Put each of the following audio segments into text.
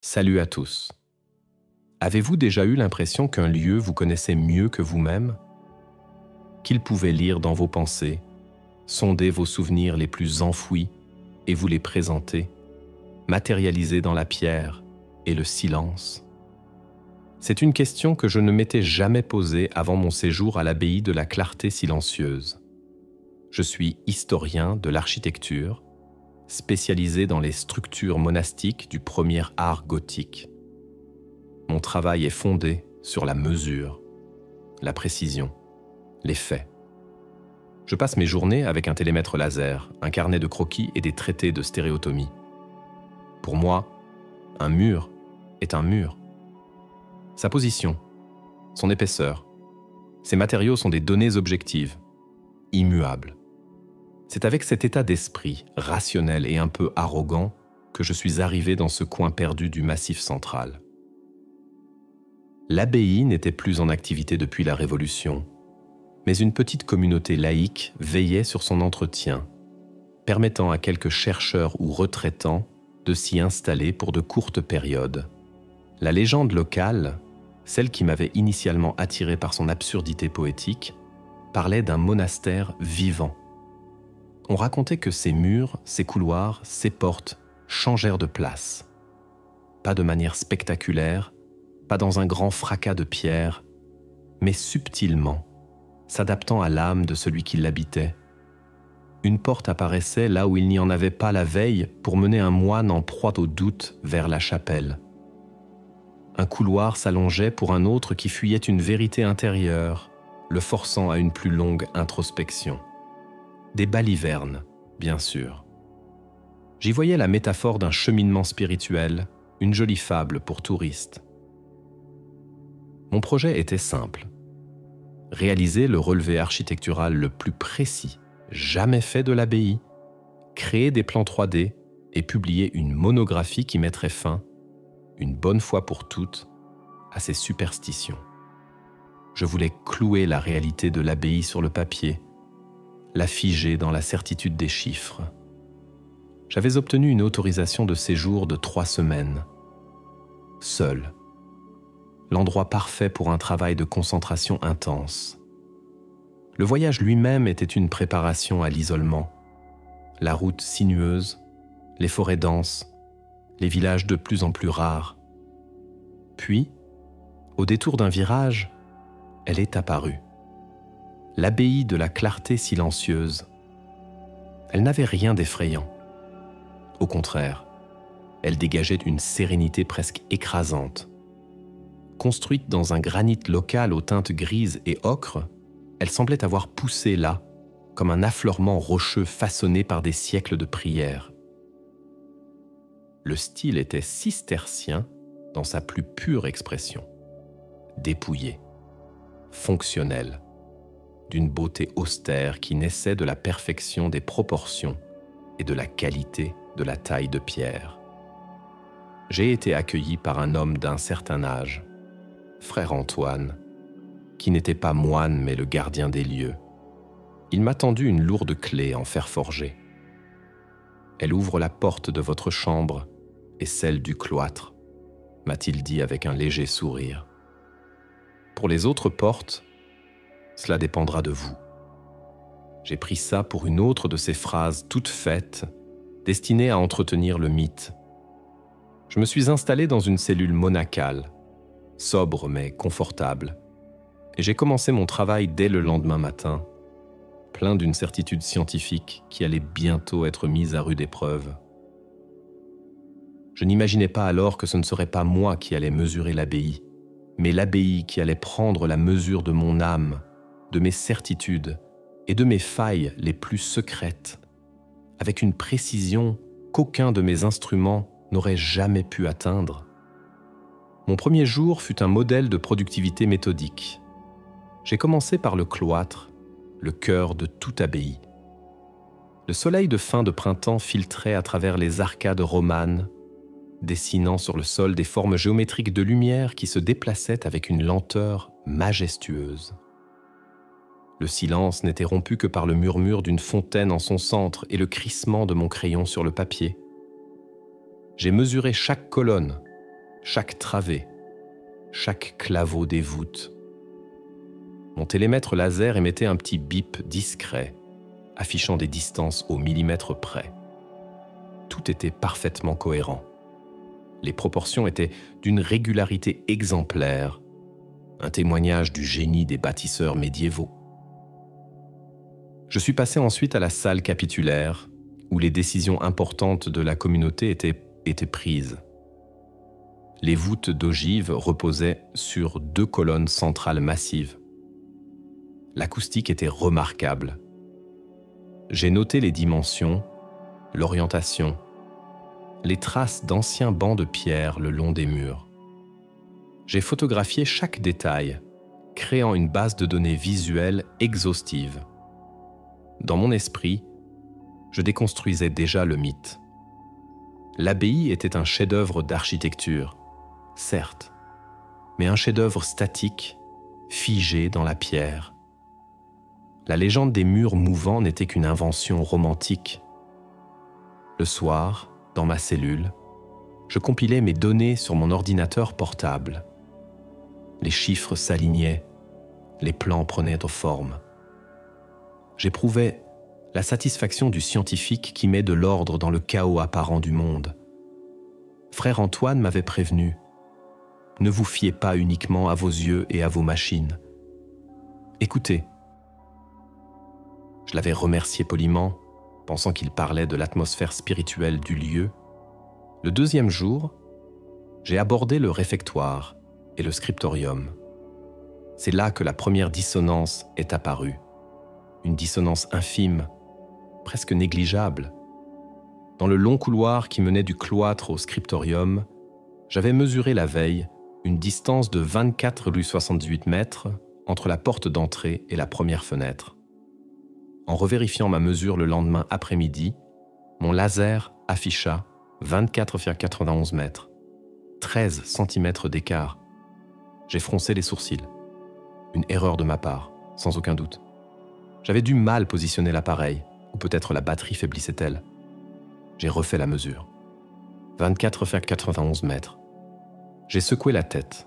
Salut à tous. Avez-vous déjà eu l'impression qu'un lieu vous connaissait mieux que vous-même? Qu'il pouvait lire dans vos pensées, sonder vos souvenirs les plus enfouis et vous les présenter, matérialisés dans la pierre et le silence? C'est une question que je ne m'étais jamais posée avant mon séjour à l'abbaye de la Clarté Silencieuse. Je suis historien de l'architecture, spécialisé dans les structures monastiques du premier art gothique. Mon travail est fondé sur la mesure, la précision, les faits. Je passe mes journées avec un télémètre laser, un carnet de croquis et des traités de stéréotomie. Pour moi, un mur est un mur. Sa position, son épaisseur, ses matériaux sont des données objectives, immuables. C'est avec cet état d'esprit, rationnel et un peu arrogant, que je suis arrivé dans ce coin perdu du Massif central. L'abbaye n'était plus en activité depuis la Révolution, mais une petite communauté laïque veillait sur son entretien, permettant à quelques chercheurs ou retraitants de s'y installer pour de courtes périodes. La légende locale, celle qui m'avait initialement attiré par son absurdité poétique, parlait d'un monastère vivant. On racontait que ses murs, ses couloirs, ses portes changèrent de place. Pas de manière spectaculaire, pas dans un grand fracas de pierre, mais subtilement, s'adaptant à l'âme de celui qui l'habitait. Une porte apparaissait là où il n'y en avait pas la veille pour mener un moine en proie au doute vers la chapelle. Un couloir s'allongeait pour un autre qui fuyait une vérité intérieure, le forçant à une plus longue introspection. Des balivernes, bien sûr. J'y voyais la métaphore d'un cheminement spirituel, une jolie fable pour touristes. Mon projet était simple. Réaliser le relevé architectural le plus précis jamais fait de l'abbaye, créer des plans 3D et publier une monographie qui mettrait fin, une bonne fois pour toutes, à ces superstitions. Je voulais clouer la réalité de l'abbaye sur le papier, la figer dans la certitude des chiffres. J'avais obtenu une autorisation de séjour de 3 semaines. Seul. L'endroit parfait pour un travail de concentration intense. Le voyage lui-même était une préparation à l'isolement. La route sinueuse, les forêts denses, les villages de plus en plus rares. Puis, au détour d'un virage, elle est apparue. L'abbaye de la Clarté Silencieuse. Elle n'avait rien d'effrayant. Au contraire, elle dégageait une sérénité presque écrasante. Construite dans un granit local aux teintes grises et ocre, elle semblait avoir poussé là, comme un affleurement rocheux façonné par des siècles de prières. Le style était cistercien dans sa plus pure expression. Dépouillé, fonctionnel, d'une beauté austère qui naissait de la perfection des proportions et de la qualité de la taille de pierre. J'ai été accueilli par un homme d'un certain âge, frère Antoine, qui n'était pas moine mais le gardien des lieux. Il m'a tendu une lourde clé en fer forgé. Elle ouvre la porte de votre chambre et celle du cloître, m'a-t-il dit avec un léger sourire. Pour les autres portes, cela dépendra de vous. J'ai pris ça pour une autre de ces phrases toutes faites, destinées à entretenir le mythe. Je me suis installé dans une cellule monacale, sobre mais confortable, et j'ai commencé mon travail dès le lendemain matin, plein d'une certitude scientifique qui allait bientôt être mise à rude épreuve. Je n'imaginais pas alors que ce ne serait pas moi qui allais mesurer l'abbaye, mais l'abbaye qui allait prendre la mesure de mon âme, de mes certitudes et de mes failles les plus secrètes, avec une précision qu'aucun de mes instruments n'aurait jamais pu atteindre. Mon premier jour fut un modèle de productivité méthodique. J'ai commencé par le cloître, le cœur de toute abbaye. Le soleil de fin de printemps filtrait à travers les arcades romanes, dessinant sur le sol des formes géométriques de lumière qui se déplaçaient avec une lenteur majestueuse. Le silence n'était rompu que par le murmure d'une fontaine en son centre et le crissement de mon crayon sur le papier. J'ai mesuré chaque colonne, chaque travée, chaque claveau des voûtes. Mon télémètre laser émettait un petit bip discret, affichant des distances au millimètre près. Tout était parfaitement cohérent. Les proportions étaient d'une régularité exemplaire, un témoignage du génie des bâtisseurs médiévaux. Je suis passé ensuite à la salle capitulaire, où les décisions importantes de la communauté étaient prises. Les voûtes d'ogive reposaient sur 2 colonnes centrales massives. L'acoustique était remarquable. J'ai noté les dimensions, l'orientation, les traces d'anciens bancs de pierre le long des murs. J'ai photographié chaque détail, créant une base de données visuelle exhaustive. Dans mon esprit, je déconstruisais déjà le mythe. L'abbaye était un chef-d'œuvre d'architecture, certes, mais un chef-d'œuvre statique, figé dans la pierre. La légende des murs mouvants n'était qu'une invention romantique. Le soir, dans ma cellule, je compilais mes données sur mon ordinateur portable. Les chiffres s'alignaient, les plans prenaient forme. J'éprouvais la satisfaction du scientifique qui met de l'ordre dans le chaos apparent du monde. Frère Antoine m'avait prévenu. Ne vous fiez pas uniquement à vos yeux et à vos machines. Écoutez. Je l'avais remercié poliment, pensant qu'il parlait de l'atmosphère spirituelle du lieu. Le 2e jour, j'ai abordé le réfectoire et le scriptorium. C'est là que la première dissonance est apparue. Une dissonance infime, presque négligeable. Dans le long couloir qui menait du cloître au scriptorium, j'avais mesuré la veille une distance de 24,78 mètres entre la porte d'entrée et la première fenêtre. En revérifiant ma mesure le lendemain après-midi, mon laser afficha 24,91 mètres, 13 cm d'écart. J'ai froncé les sourcils. Une erreur de ma part, sans aucun doute. J'avais dû mal positionner l'appareil, ou peut-être la batterie faiblissait-elle. J'ai refait la mesure. 24,91 mètres. J'ai secoué la tête,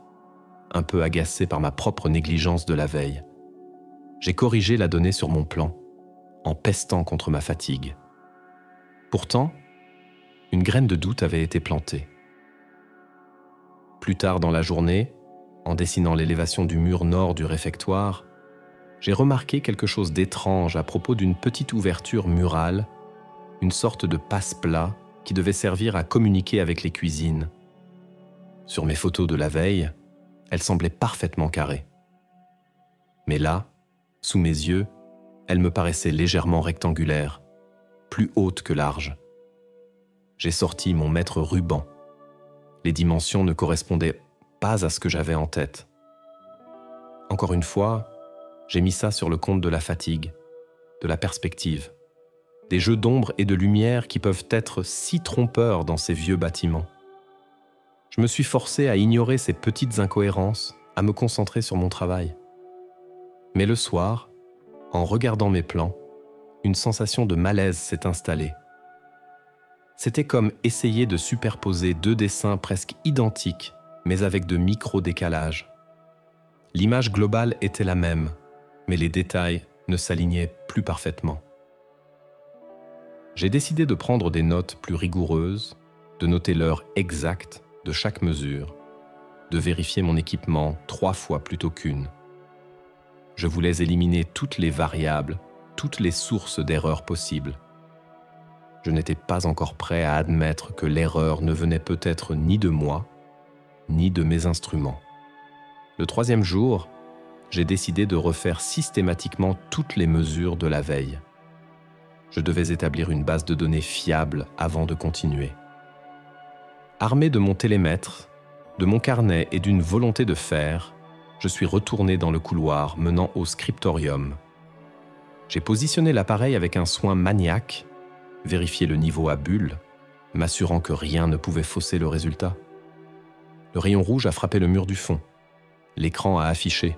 un peu agacé par ma propre négligence de la veille. J'ai corrigé la donnée sur mon plan, en pestant contre ma fatigue. Pourtant, une graine de doute avait été plantée. Plus tard dans la journée, en dessinant l'élévation du mur nord du réfectoire, j'ai remarqué quelque chose d'étrange à propos d'une petite ouverture murale, une sorte de passe-plat qui devait servir à communiquer avec les cuisines. Sur mes photos de la veille, elle semblait parfaitement carrée. Mais là, sous mes yeux, elle me paraissait légèrement rectangulaire, plus haute que large. J'ai sorti mon mètre ruban. Les dimensions ne correspondaient pas à ce que j'avais en tête. Encore une fois, j'ai mis ça sur le compte de la fatigue, de la perspective, des jeux d'ombre et de lumière qui peuvent être si trompeurs dans ces vieux bâtiments. Je me suis forcé à ignorer ces petites incohérences, à me concentrer sur mon travail. Mais le soir, en regardant mes plans, une sensation de malaise s'est installée. C'était comme essayer de superposer 2 dessins presque identiques, mais avec de micro-décalages. L'image globale était la même, mais les détails ne s'alignaient plus parfaitement. J'ai décidé de prendre des notes plus rigoureuses, de noter l'heure exacte de chaque mesure, de vérifier mon équipement 3 fois plutôt qu'une. Je voulais éliminer toutes les variables, toutes les sources d'erreurs possibles. Je n'étais pas encore prêt à admettre que l'erreur ne venait peut-être ni de moi, ni de mes instruments. Le 3e jour, j'ai décidé de refaire systématiquement toutes les mesures de la veille. Je devais établir une base de données fiable avant de continuer. Armé de mon télémètre, de mon carnet et d'une volonté de faire, je suis retourné dans le couloir menant au scriptorium. J'ai positionné l'appareil avec un soin maniaque, vérifié le niveau à bulle, m'assurant que rien ne pouvait fausser le résultat. Le rayon rouge a frappé le mur du fond. L'écran a affiché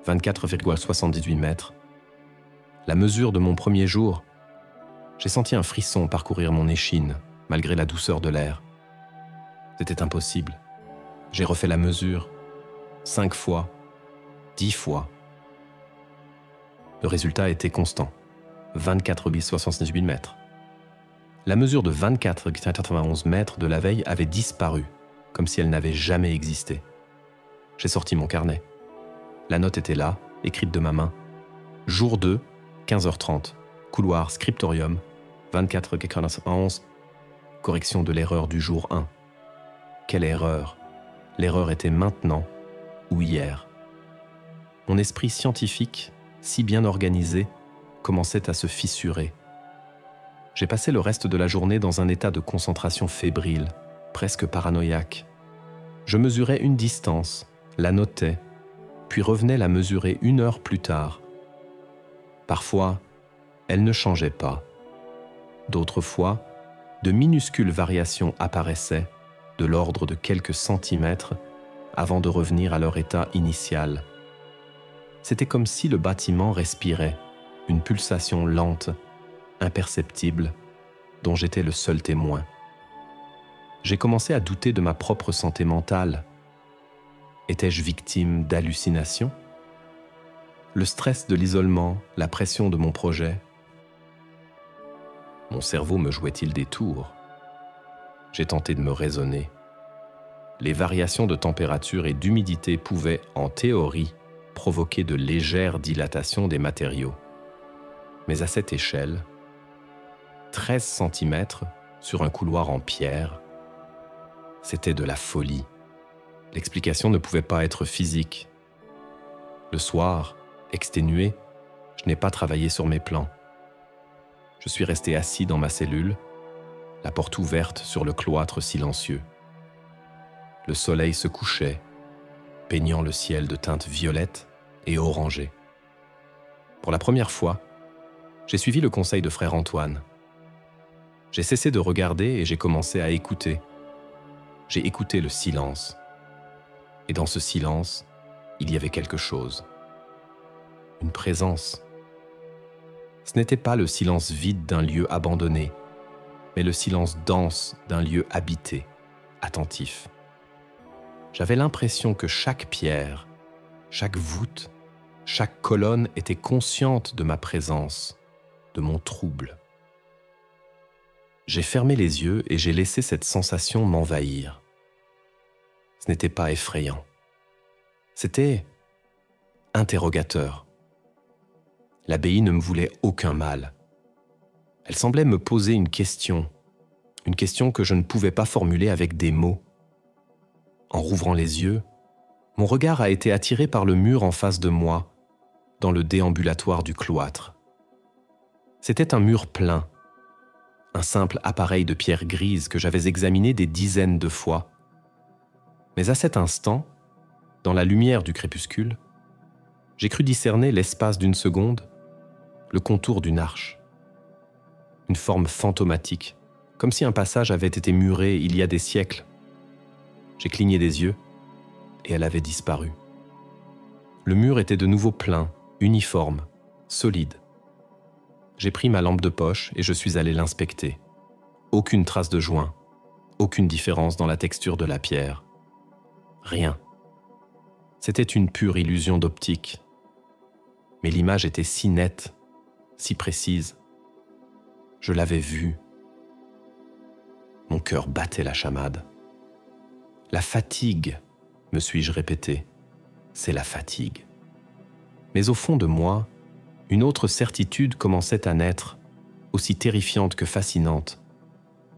24,78 mètres. La mesure de mon premier jour, j'ai senti un frisson parcourir mon échine, malgré la douceur de l'air. C'était impossible. J'ai refait la mesure, 5 fois, 10 fois. Le résultat était constant, 24,78 mètres. La mesure de 24,91 mètres de la veille avait disparu, comme si elle n'avait jamais existé. J'ai sorti mon carnet. La note était là, écrite de ma main. Jour 2, 15h30, couloir scriptorium, 24,91, correction de l'erreur du jour 1. Quelle erreur! L'erreur était maintenant ou hier. Mon esprit scientifique, si bien organisé, commençait à se fissurer. J'ai passé le reste de la journée dans un état de concentration fébrile, presque paranoïaque. Je mesurais une distance, la notais, puis revenais la mesurer 1 heure plus tard. Parfois, elle ne changeait pas. D'autres fois, de minuscules variations apparaissaient, de l'ordre de quelques centimètres, avant de revenir à leur état initial. C'était comme si le bâtiment respirait, une pulsation lente, imperceptible, dont j'étais le seul témoin. J'ai commencé à douter de ma propre santé mentale. Étais-je victime d'hallucinations? Le stress de l'isolement, la pression de mon projet. Mon cerveau me jouait-il des tours? J'ai tenté de me raisonner. Les variations de température et d'humidité pouvaient, en théorie, provoquer de légères dilatations des matériaux. Mais à cette échelle, 13 cm sur un couloir en pierre, c'était de la folie. L'explication ne pouvait pas être physique. Le soir, exténué, je n'ai pas travaillé sur mes plans. Je suis resté assis dans ma cellule, la porte ouverte sur le cloître silencieux. Le soleil se couchait, peignant le ciel de teintes violettes et orangées. Pour la première fois, j'ai suivi le conseil de frère Antoine. J'ai cessé de regarder et j'ai commencé à écouter. J'ai écouté le silence. Et dans ce silence, il y avait quelque chose. Une présence. Ce n'était pas le silence vide d'un lieu abandonné, mais le silence dense d'un lieu habité, attentif. J'avais l'impression que chaque pierre, chaque voûte, chaque colonne était consciente de ma présence, de mon trouble. J'ai fermé les yeux et j'ai laissé cette sensation m'envahir. Ce n'était pas effrayant. C'était interrogateur. L'abbaye ne me voulait aucun mal. Elle semblait me poser une question que je ne pouvais pas formuler avec des mots. En rouvrant les yeux, mon regard a été attiré par le mur en face de moi, dans le déambulatoire du cloître. C'était un mur plein, un simple appareil de pierre grise que j'avais examiné des dizaines de fois. Mais à cet instant, dans la lumière du crépuscule, j'ai cru discerner l'espace d'une seconde, le contour d'une arche. Une forme fantomatique, comme si un passage avait été muré il y a des siècles. J'ai cligné des yeux et elle avait disparu. Le mur était de nouveau plein, uniforme, solide. J'ai pris ma lampe de poche et je suis allé l'inspecter. Aucune trace de joint, aucune différence dans la texture de la pierre. Rien. C'était une pure illusion d'optique. Mais l'image était si nette, si précise. Je l'avais vue. Mon cœur battait la chamade. La fatigue, me suis-je répété, c'est la fatigue. Mais au fond de moi, une autre certitude commençait à naître, aussi terrifiante que fascinante.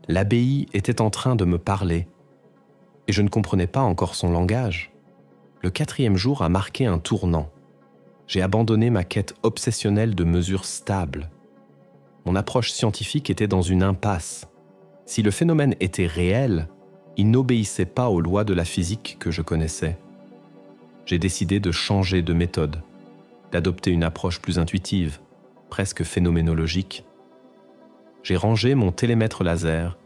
L'abbaye était en train de me parler, et je ne comprenais pas encore son langage. Le 4e jour a marqué un tournant. J'ai abandonné ma quête obsessionnelle de mesures stables. Mon approche scientifique était dans une impasse. Si le phénomène était réel, il n'obéissait pas aux lois de la physique que je connaissais. J'ai décidé de changer de méthode, d'adopter une approche plus intuitive, presque phénoménologique. J'ai rangé mon télémètre laser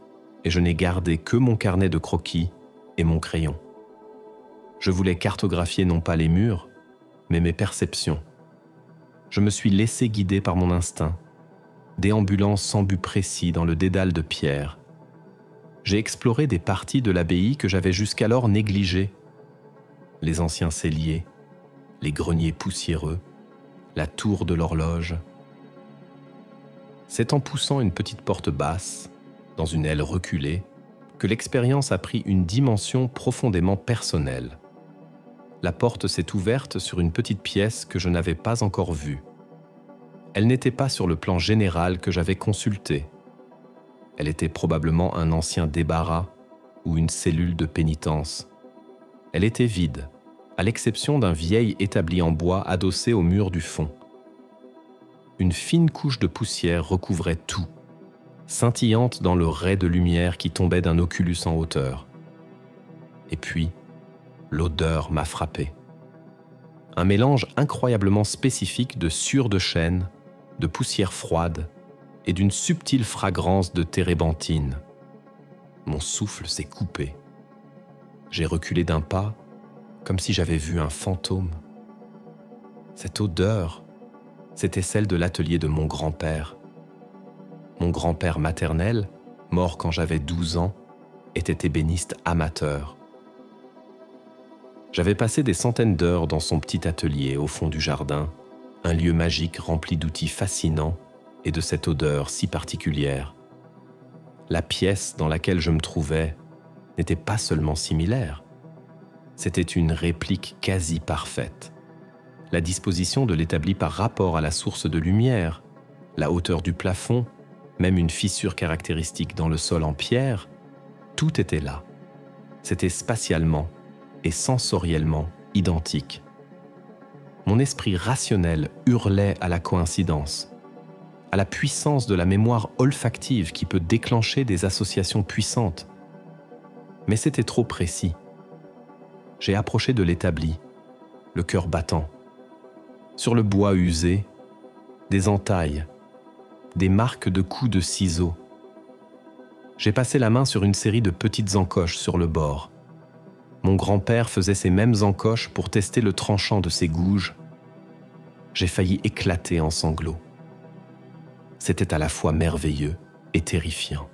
et je n'ai gardé que mon carnet de croquis et mon crayon. Je voulais cartographier non pas les murs, mais mes perceptions. Je me suis laissé guider par mon instinct, déambulant sans but précis dans le dédale de pierre. j'ai exploré des parties de l'abbaye que j'avais jusqu'alors négligées. Les anciens celliers, les greniers poussiéreux, la tour de l'horloge. C'est en poussant une petite porte basse, dans une aile reculée, que l'expérience a pris une dimension profondément personnelle. La porte s'est ouverte sur une petite pièce que je n'avais pas encore vue. Elle n'était pas sur le plan général que j'avais consulté. Elle était probablement un ancien débarras ou une cellule de pénitence. Elle était vide, à l'exception d'un vieil établi en bois adossé au mur du fond. Une fine couche de poussière recouvrait tout, scintillante dans le rai de lumière qui tombait d'un oculus en hauteur. Et puis, l'odeur m'a frappé. Un mélange incroyablement spécifique de sueur de chêne, de poussière froide et d'une subtile fragrance de térébenthine. Mon souffle s'est coupé. J'ai reculé d'un pas, comme si j'avais vu un fantôme. Cette odeur, c'était celle de l'atelier de mon grand-père. Mon grand-père maternel, mort quand j'avais 12 ans, était ébéniste amateur. J'avais passé des centaines d'heures dans son petit atelier au fond du jardin, un lieu magique rempli d'outils fascinants et de cette odeur si particulière. La pièce dans laquelle je me trouvais n'était pas seulement similaire, c'était une réplique quasi parfaite. La disposition de l'établi par rapport à la source de lumière, la hauteur du plafond, même une fissure caractéristique dans le sol en pierre, tout était là. C'était spatialement et sensoriellement identique. Mon esprit rationnel hurlait à la coïncidence, à la puissance de la mémoire olfactive qui peut déclencher des associations puissantes. Mais c'était trop précis. J'ai approché de l'établi, le cœur battant. Sur le bois usé, des entailles, des marques de coups de ciseaux. J'ai passé la main sur une série de petites encoches sur le bord. Mon grand-père faisait ces mêmes encoches pour tester le tranchant de ses gouges. J'ai failli éclater en sanglots. C'était à la fois merveilleux et terrifiant.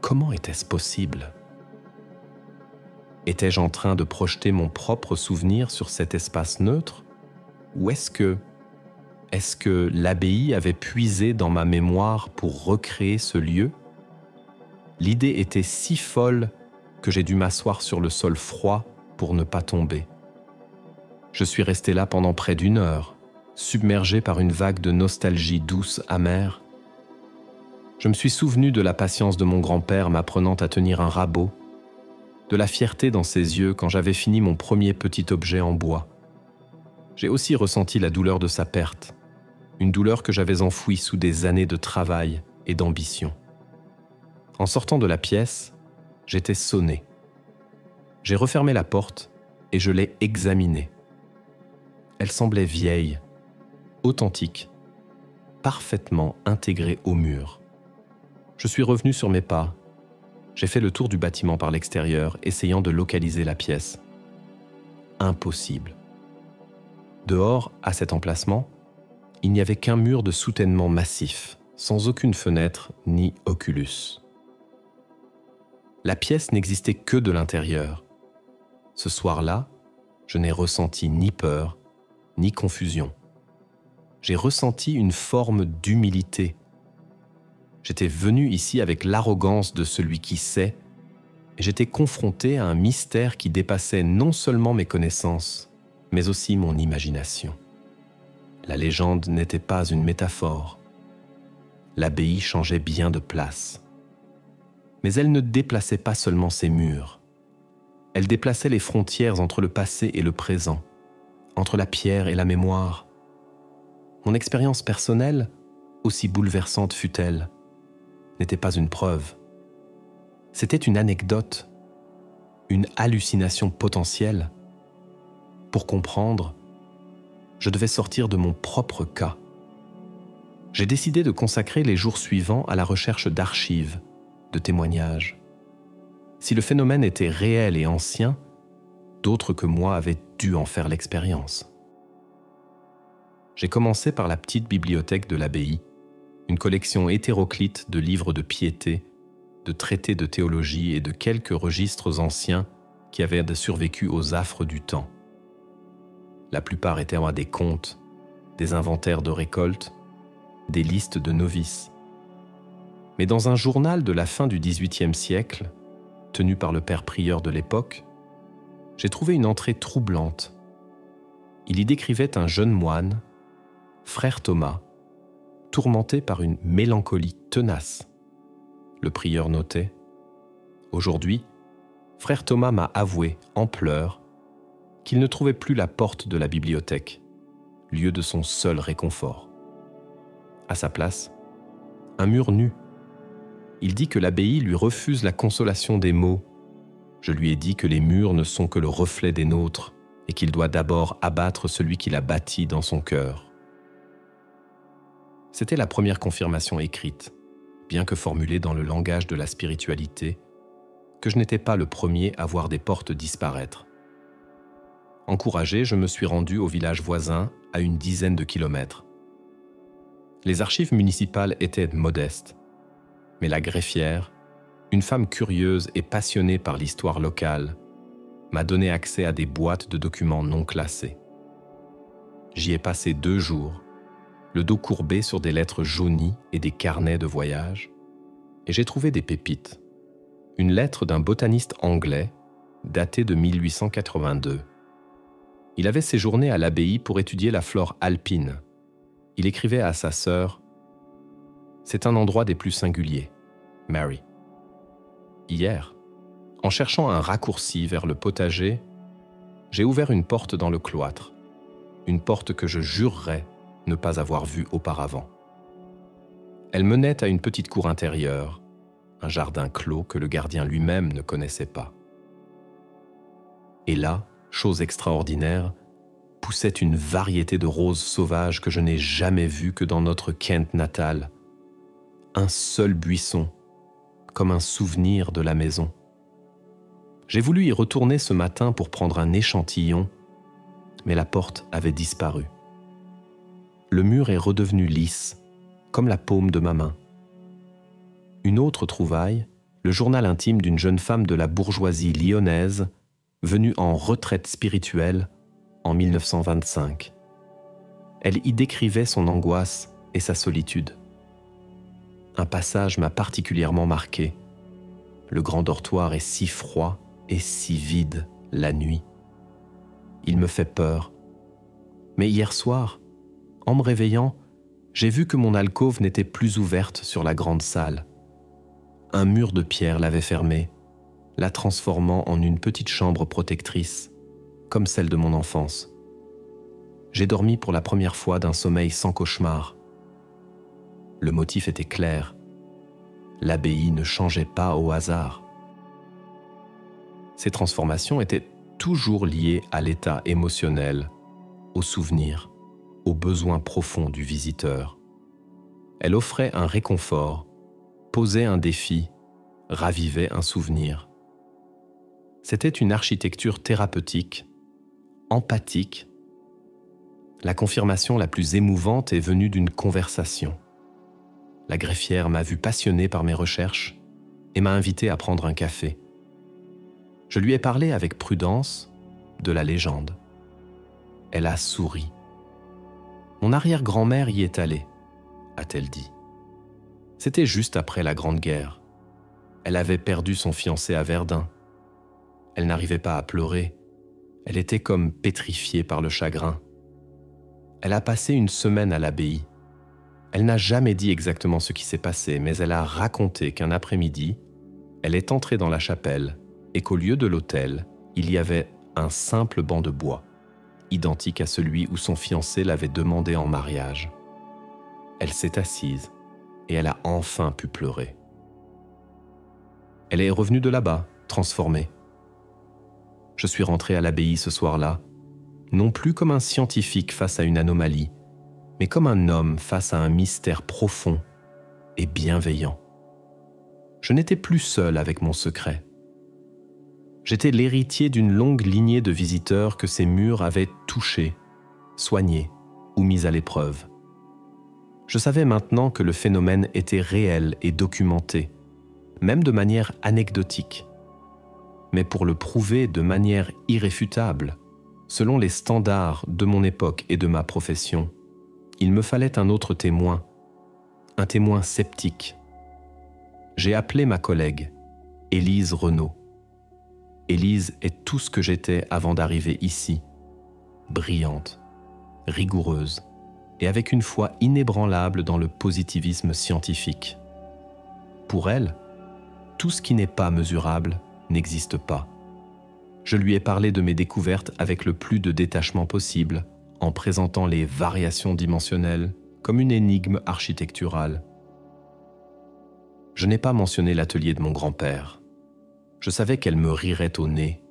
Comment était-ce possible ? Étais-je en train de projeter mon propre souvenir sur cet espace neutre ? Ou est-ce que l'abbaye avait puisé dans ma mémoire pour recréer ce lieu ? L'idée était si folle que j'ai dû m'asseoir sur le sol froid pour ne pas tomber. Je suis resté là pendant près d'1 heure, submergé par une vague de nostalgie douce, amère. Je me suis souvenu de la patience de mon grand-père m'apprenant à tenir un rabot, de la fierté dans ses yeux quand j'avais fini mon premier petit objet en bois. J'ai aussi ressenti la douleur de sa perte, une douleur que j'avais enfouie sous des années de travail et d'ambition. En sortant de la pièce, j'étais sonné. J'ai refermé la porte et je l'ai examinée. Elle semblait vieille, authentique, parfaitement intégrée au mur. Je suis revenu sur mes pas. J'ai fait le tour du bâtiment par l'extérieur, essayant de localiser la pièce. Impossible. Dehors, à cet emplacement, il n'y avait qu'un mur de soutènement massif, sans aucune fenêtre ni oculus. La pièce n'existait que de l'intérieur. Ce soir-là, je n'ai ressenti ni peur, ni confusion. J'ai ressenti une forme d'humilité. J'étais venu ici avec l'arrogance de celui qui sait, et j'étais confronté à un mystère qui dépassait non seulement mes connaissances, mais aussi mon imagination. La légende n'était pas une métaphore. L'abbaye changeait bien de place. Mais elle ne déplaçait pas seulement ses murs. Elle déplaçait les frontières entre le passé et le présent, entre la pierre et la mémoire. Mon expérience personnelle, aussi bouleversante fût-elle, n'était pas une preuve. C'était une anecdote, une hallucination potentielle. Pour comprendre, je devais sortir de mon propre cas. J'ai décidé de consacrer les jours suivants à la recherche d'archives, de témoignages. Si le phénomène était réel et ancien, d'autres que moi avaient dû en faire l'expérience. J'ai commencé par la petite bibliothèque de l'abbaye, une collection hétéroclite de livres de piété, de traités de théologie et de quelques registres anciens qui avaient survécu aux affres du temps. La plupart étaient des comptes, des inventaires de récoltes, des listes de novices. Mais dans un journal de la fin du XVIIIe siècle, tenu par le père prieur de l'époque, j'ai trouvé une entrée troublante. Il y décrivait un jeune moine, frère Thomas, tourmenté par une mélancolie tenace. Le prieur notait « Aujourd'hui, frère Thomas m'a avoué, en pleurs, qu'il ne trouvait plus la porte de la bibliothèque, lieu de son seul réconfort. À sa place, un mur nu. Il dit que l'abbaye lui refuse la consolation des mots. Je lui ai dit que les murs ne sont que le reflet des nôtres et qu'il doit d'abord abattre celui qui l'a bâti dans son cœur. » C'était la première confirmation écrite, bien que formulée dans le langage de la spiritualité, que je n'étais pas le premier à voir des portes disparaître. Encouragé, je me suis rendu au village voisin, à une dizaine de kilomètres. Les archives municipales étaient modestes, mais la greffière, une femme curieuse et passionnée par l'histoire locale, m'a donné accès à des boîtes de documents non classés. J'y ai passé 2 jours, le dos courbé sur des lettres jaunies et des carnets de voyage, et j'ai trouvé des pépites. Une lettre d'un botaniste anglais, datée de 1882. Il avait séjourné à l'abbaye pour étudier la flore alpine. Il écrivait à sa sœur « C'est un endroit des plus singuliers, Mary. » Hier, en cherchant un raccourci vers le potager, j'ai ouvert une porte dans le cloître, une porte que je jurerais ne pas avoir vue auparavant. Elle menait à une petite cour intérieure, un jardin clos que le gardien lui-même ne connaissait pas. Et là, chose extraordinaire, poussait une variété de roses sauvages que je n'ai jamais vues que dans notre Kent natal. Un seul buisson, comme un souvenir de la maison. J'ai voulu y retourner ce matin pour prendre un échantillon, mais la porte avait disparu. Le mur est redevenu lisse, comme la paume de ma main. Une autre trouvaille, le journal intime d'une jeune femme de la bourgeoisie lyonnaise, venue en retraite spirituelle en 1925. Elle y décrivait son angoisse et sa solitude. Un passage m'a particulièrement marqué. Le grand dortoir est si froid et si vide la nuit. Il me fait peur. Mais hier soir, en me réveillant, j'ai vu que mon alcôve n'était plus ouverte sur la grande salle. Un mur de pierre l'avait fermée, la transformant en une petite chambre protectrice, comme celle de mon enfance. J'ai dormi pour la première fois d'un sommeil sans cauchemar. Le motif était clair. L'abbaye ne changeait pas au hasard. Ces transformations étaient toujours liées à l'état émotionnel, aux souvenirs, aux besoins profonds du visiteur. Elle offrait un réconfort, posait un défi, ravivait un souvenir. C'était une architecture thérapeutique, empathique. La confirmation la plus émouvante est venue d'une conversation. La greffière m'a vu passionné par mes recherches et m'a invité à prendre un café. Je lui ai parlé avec prudence de la légende. Elle a souri. Mon arrière-grand-mère y est allée, a-t-elle dit. C'était juste après la Grande Guerre. Elle avait perdu son fiancé à Verdun. Elle n'arrivait pas à pleurer. Elle était comme pétrifiée par le chagrin. Elle a passé une semaine à l'abbaye. Elle n'a jamais dit exactement ce qui s'est passé, mais elle a raconté qu'un après-midi, elle est entrée dans la chapelle et qu'au lieu de l'autel, il y avait un simple banc de bois, identique à celui où son fiancé l'avait demandé en mariage. Elle s'est assise et elle a enfin pu pleurer. Elle est revenue de là-bas, transformée. Je suis rentré à l'abbaye ce soir-là, non plus comme un scientifique face à une anomalie, mais comme un homme face à un mystère profond et bienveillant. Je n'étais plus seul avec mon secret. J'étais l'héritier d'une longue lignée de visiteurs que ces murs avaient touchés, soignés ou mis à l'épreuve. Je savais maintenant que le phénomène était réel et documenté, même de manière anecdotique. Mais pour le prouver de manière irréfutable, selon les standards de mon époque et de ma profession, il me fallait un autre témoin, un témoin sceptique. J'ai appelé ma collègue, Élise Renaud. Élise est tout ce que j'étais avant d'arriver ici, brillante, rigoureuse et avec une foi inébranlable dans le positivisme scientifique. Pour elle, tout ce qui n'est pas mesurable n'existe pas. Je lui ai parlé de mes découvertes avec le plus de détachement possible, en présentant les variations dimensionnelles comme une énigme architecturale. Je n'ai pas mentionné l'atelier de mon grand-père. Je savais qu'elle me rirait au nez.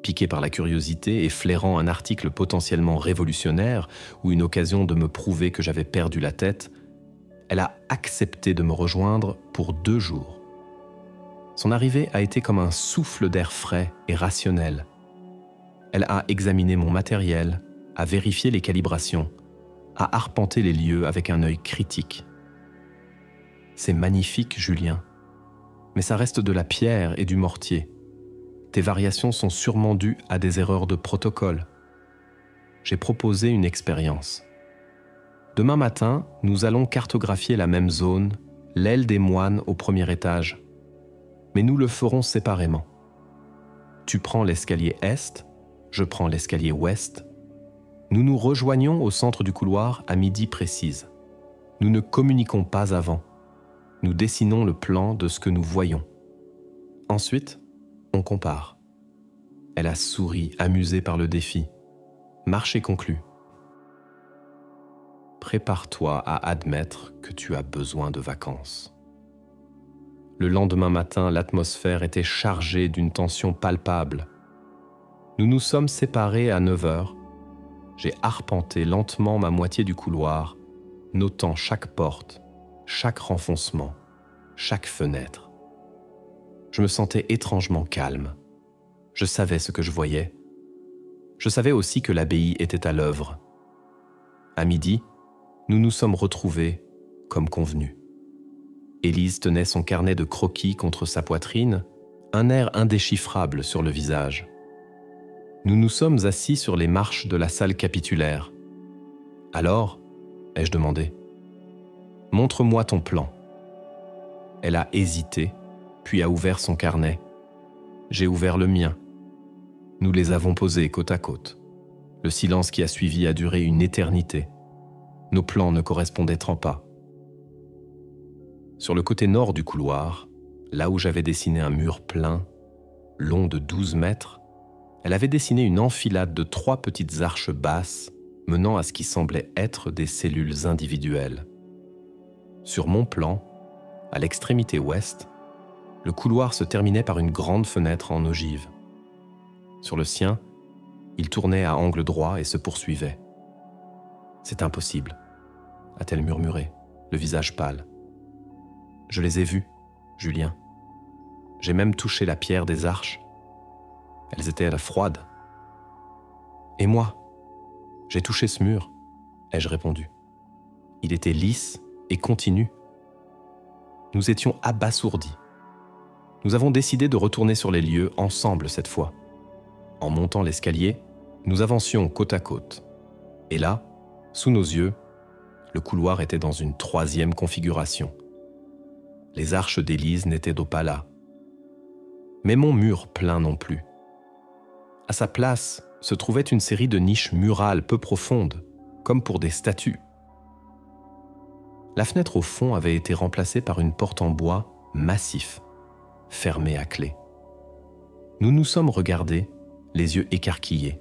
Piquée par la curiosité et flairant un article potentiellement révolutionnaire ou une occasion de me prouver que j'avais perdu la tête, elle a accepté de me rejoindre pour 2 jours. Son arrivée a été comme un souffle d'air frais et rationnel. Elle a examiné mon matériel, a vérifié les calibrations, a arpenté les lieux avec un œil critique. C'est magnifique, Julien, mais ça reste de la pierre et du mortier. Tes variations sont sûrement dues à des erreurs de protocole. J'ai proposé une expérience. Demain matin, nous allons cartographier la même zone, l'aile des moines au 1er étage. Mais nous le ferons séparément. Tu prends l'escalier est, je prends l'escalier ouest. Nous nous rejoignons au centre du couloir à midi précise. Nous ne communiquons pas avant. Nous dessinons le plan de ce que nous voyons. Ensuite, on compare. Elle a souri, amusée par le défi. Marché conclu. Prépare-toi à admettre que tu as besoin de vacances. Le lendemain matin, l'atmosphère était chargée d'une tension palpable. Nous nous sommes séparés à 9h. J'ai arpenté lentement ma moitié du couloir, notant chaque porte, chaque renfoncement, chaque fenêtre. Je me sentais étrangement calme. Je savais ce que je voyais. Je savais aussi que l'abbaye était à l'œuvre. À midi, nous nous sommes retrouvés comme convenu. Élise tenait son carnet de croquis contre sa poitrine, un air indéchiffrable sur le visage. Nous nous sommes assis sur les marches de la salle capitulaire. « Alors ?» ai-je demandé. « Montre-moi ton plan. » Elle a hésité, puis a ouvert son carnet. J'ai ouvert le mien. Nous les avons posés côte à côte. Le silence qui a suivi a duré une éternité. Nos plans ne correspondaient pas. Sur le côté nord du couloir, là où j'avais dessiné un mur plein, long de 12 mètres, elle avait dessiné une enfilade de 3 petites arches basses menant à ce qui semblait être des cellules individuelles. Sur mon plan, à l'extrémité ouest, le couloir se terminait par une grande fenêtre en ogive. Sur le sien, il tournait à angle droit et se poursuivait. « C'est impossible », a-t-elle murmuré, le visage pâle. « Je les ai vus, Julien. J'ai même touché la pierre des arches. Elles étaient froides. Et moi, j'ai touché ce mur, ai-je répondu. Il était lisse et continu. Nous étions abasourdis. Nous avons décidé de retourner sur les lieux ensemble cette fois. En montant l'escalier, nous avancions côte à côte. Et là, sous nos yeux, le couloir était dans une 3e configuration. Les arches d'Élise n'étaient pas là. Mais mon mur plein non plus. À sa place se trouvait une série de niches murales peu profondes, comme pour des statues. La fenêtre au fond avait été remplacée par une porte en bois massif, fermée à clé. Nous nous sommes regardés, les yeux écarquillés.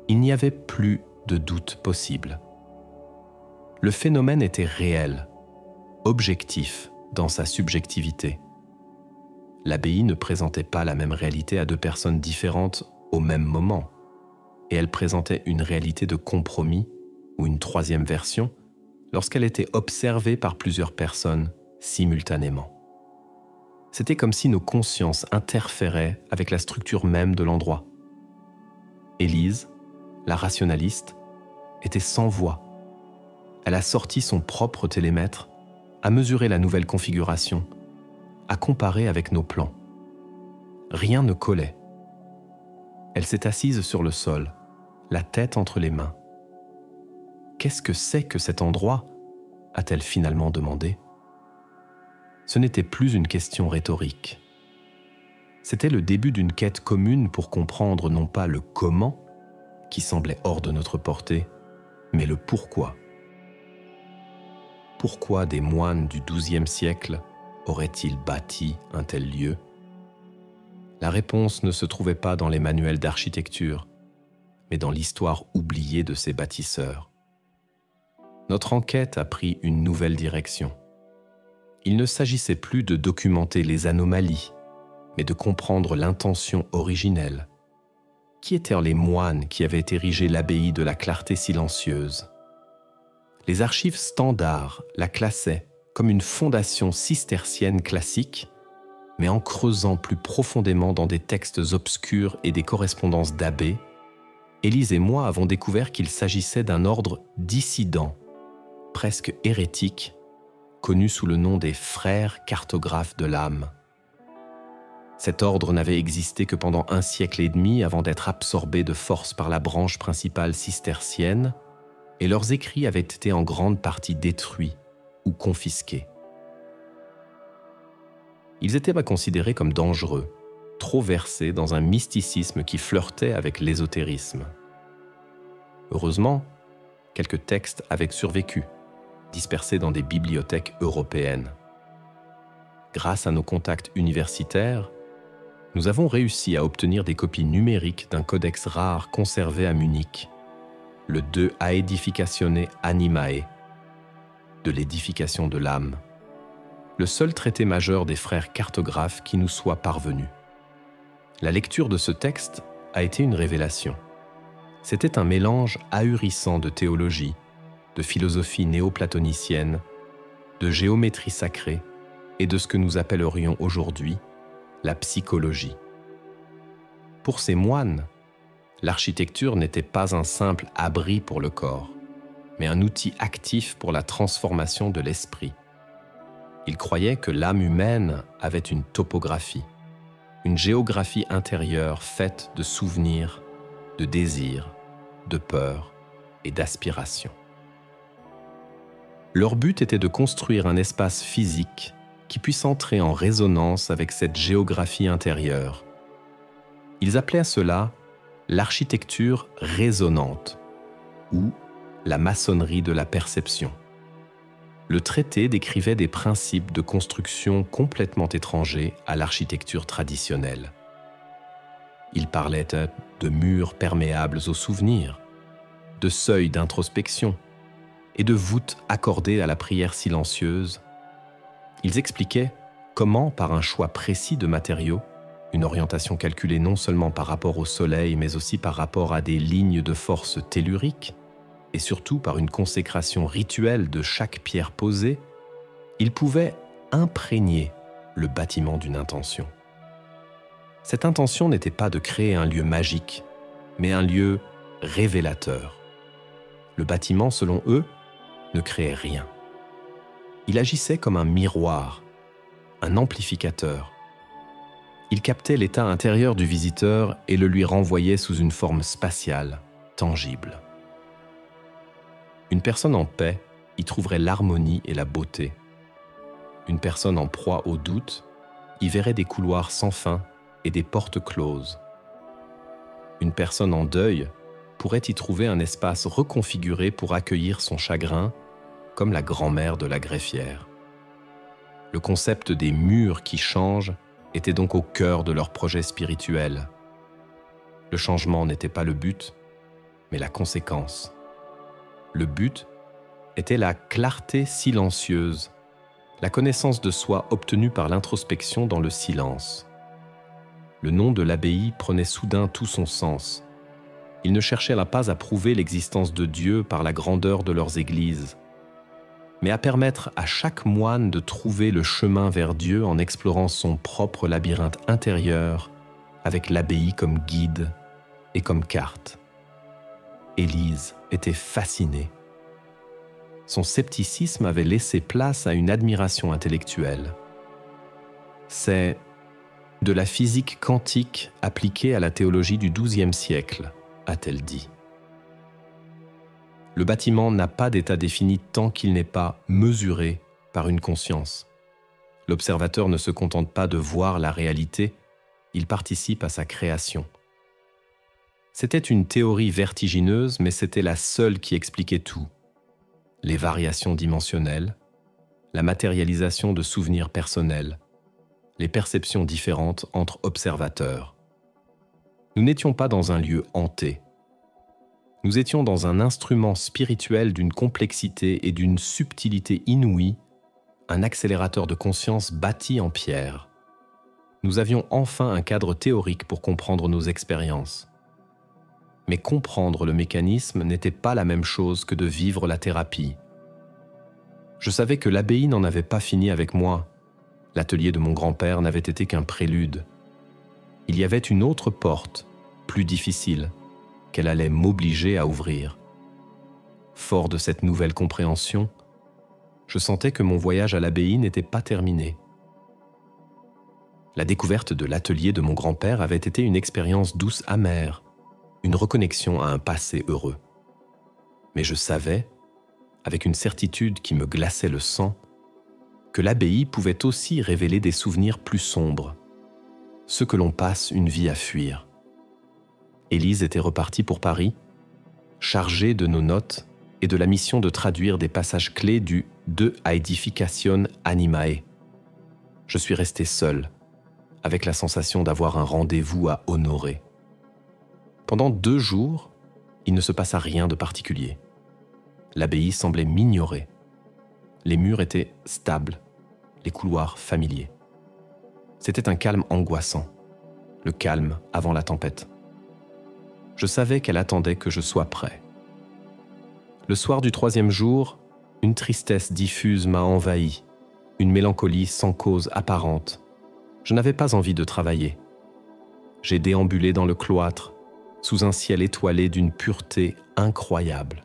Il n'y avait plus de doute possible. Le phénomène était réel, objectif dans sa subjectivité. L'abbaye ne présentait pas la même réalité à 2 personnes différentes au même moment, et elle présentait une réalité de compromis ou une 3e version lorsqu'elle était observée par plusieurs personnes simultanément. C'était comme si nos consciences interféraient avec la structure même de l'endroit. Élise, la rationaliste, était sans voix. Elle a sorti son propre télémètre, a mesuré la nouvelle configuration, à comparer avec nos plans. Rien ne collait. Elle s'est assise sur le sol, la tête entre les mains. « Qu'est-ce que c'est que cet endroit ?» a-t-elle finalement demandé. Ce n'était plus une question rhétorique. C'était le début d'une quête commune pour comprendre non pas le comment, qui semblait hors de notre portée, mais le pourquoi. Pourquoi des moines du XIIe siècle auraient-ils bâti un tel lieu? La réponse ne se trouvait pas dans les manuels d'architecture, mais dans l'histoire oubliée de ces bâtisseurs. Notre enquête a pris une nouvelle direction. Il ne s'agissait plus de documenter les anomalies, mais de comprendre l'intention originelle. Qui étaient les moines qui avaient érigé l'abbaye de la Clarté silencieuse? Les archives standards la classaient comme une fondation cistercienne classique, mais en creusant plus profondément dans des textes obscurs et des correspondances d'abbés, Élise et moi avons découvert qu'il s'agissait d'un ordre dissident, presque hérétique, connu sous le nom des frères cartographes de l'âme. Cet ordre n'avait existé que pendant 1 siècle et demi avant d'être absorbé de force par la branche principale cistercienne, et leurs écrits avaient été en grande partie détruits ou confisqués. Ils étaient considérés comme dangereux, trop versés dans un mysticisme qui flirtait avec l'ésotérisme. Heureusement, quelques textes avaient survécu, dispersés dans des bibliothèques européennes. Grâce à nos contacts universitaires, nous avons réussi à obtenir des copies numériques d'un codex rare conservé à Munich, le De Aedificatione Animae, de l'édification de l'âme, le seul traité majeur des frères cartographes qui nous soit parvenu. La lecture de ce texte a été une révélation. C'était un mélange ahurissant de théologie, de philosophie néoplatonicienne, de géométrie sacrée et de ce que nous appellerions aujourd'hui la psychologie. Pour ces moines, l'architecture n'était pas un simple abri pour le corps, mais un outil actif pour la transformation de l'esprit. Ils croyaient que l'âme humaine avait une topographie, une géographie intérieure faite de souvenirs, de désirs, de peurs et d'aspirations. Leur but était de construire un espace physique qui puisse entrer en résonance avec cette géographie intérieure. Ils appelaient cela l'architecture résonante ou la maçonnerie de la perception. Le traité décrivait des principes de construction complètement étrangers à l'architecture traditionnelle. Il parlait de murs perméables aux souvenirs, de seuils d'introspection et de voûtes accordées à la prière silencieuse. Ils expliquaient comment, par un choix précis de matériaux, une orientation calculée non seulement par rapport au soleil, mais aussi par rapport à des lignes de force telluriques, et surtout par une consécration rituelle de chaque pierre posée, ils pouvaient imprégner le bâtiment d'une intention. Cette intention n'était pas de créer un lieu magique, mais un lieu révélateur. Le bâtiment, selon eux, ne créait rien. Il agissait comme un miroir, un amplificateur. Il captait l'état intérieur du visiteur et le lui renvoyait sous une forme spatiale, tangible. Une personne en paix y trouverait l'harmonie et la beauté. Une personne en proie au doute y verrait des couloirs sans fin et des portes closes. Une personne en deuil pourrait y trouver un espace reconfiguré pour accueillir son chagrin, comme la grand-mère de la greffière. Le concept des murs qui changent était donc au cœur de leur projet spirituel. Le changement n'était pas le but, mais la conséquence. Le but était la clarté silencieuse, la connaissance de soi obtenue par l'introspection dans le silence. Le nom de l'abbaye prenait soudain tout son sens. Ils ne cherchaient pas à prouver l'existence de Dieu par la grandeur de leurs églises, mais à permettre à chaque moine de trouver le chemin vers Dieu en explorant son propre labyrinthe intérieur, avec l'abbaye comme guide et comme carte. Élise était fascinée. Son scepticisme avait laissé place à une admiration intellectuelle. C'est de la physique quantique appliquée à la théologie du XIIe siècle, a-t-elle dit. Le bâtiment n'a pas d'état défini tant qu'il n'est pas mesuré par une conscience. L'observateur ne se contente pas de voir la réalité, il participe à sa création. C'était une théorie vertigineuse, mais c'était la seule qui expliquait tout. Les variations dimensionnelles, la matérialisation de souvenirs personnels, les perceptions différentes entre observateurs. Nous n'étions pas dans un lieu hanté. Nous étions dans un instrument spirituel d'une complexité et d'une subtilité inouïe, un accélérateur de conscience bâti en pierre. Nous avions enfin un cadre théorique pour comprendre nos expériences. Mais comprendre le mécanisme n'était pas la même chose que de vivre la thérapie. Je savais que l'abbaye n'en avait pas fini avec moi. L'atelier de mon grand-père n'avait été qu'un prélude. Il y avait une autre porte, plus difficile, qu'elle allait m'obliger à ouvrir. Fort de cette nouvelle compréhension, je sentais que mon voyage à l'abbaye n'était pas terminé. La découverte de l'atelier de mon grand-père avait été une expérience douce amère, une reconnexion à un passé heureux. Mais je savais, avec une certitude qui me glaçait le sang, que l'abbaye pouvait aussi révéler des souvenirs plus sombres, ceux que l'on passe une vie à fuir. Élise était repartie pour Paris, chargée de nos notes et de la mission de traduire des passages clés du De Aedificatione Animae. Je suis resté seul, avec la sensation d'avoir un rendez-vous à honorer. Pendant 2 jours, il ne se passa rien de particulier. L'abbaye semblait m'ignorer. Les murs étaient stables, les couloirs familiers. C'était un calme angoissant, le calme avant la tempête. Je savais qu'elle attendait que je sois prêt. Le soir du 3e jour, une tristesse diffuse m'a envahi, une mélancolie sans cause apparente. Je n'avais pas envie de travailler. J'ai déambulé dans le cloître, sous un ciel étoilé d'une pureté incroyable.